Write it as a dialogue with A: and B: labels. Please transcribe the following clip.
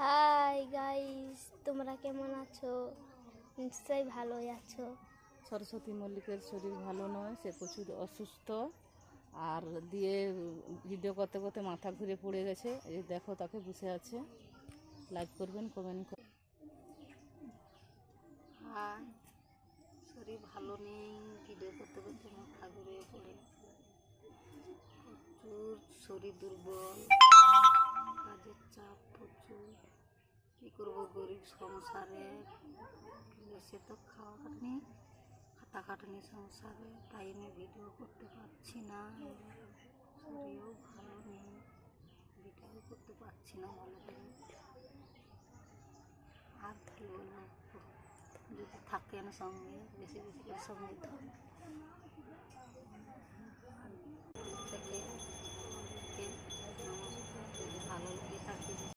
A: Hi guys, তোমরা কেমন আছো? নিশ্চয়ই ভালোই আছো।
B: সরস্বতী মল্লিকের শরীর ভালো নয়, সে প্রচুর অসুস্থ। আর দিয়ে ভিডিও করতে করতে মাথা ঘুরে পড়ে গেছে। এই দেখো, তাকে বসে আছে। লাইক করবেন, কমেন্ট করবেন।
C: হাই, শরীর ভালো নেই, ভিডিও করতে করতে মাথা ঘুরে পড়ে প্রচুর শরীর দুর্বল, কাজের চাপ প্রচুর। কী করবো, গরিব সংসারে সে তো খাটাখাটনি সংসারে, টাইমে ভিডিও করতে পারছি না। শরীরও ভালো নেই, ভিডিও করতে পারছি না ভালো করে। আর কী বলবো, যদি থাকেন সঙ্গে, বেশি বেশি করে সঙ্গে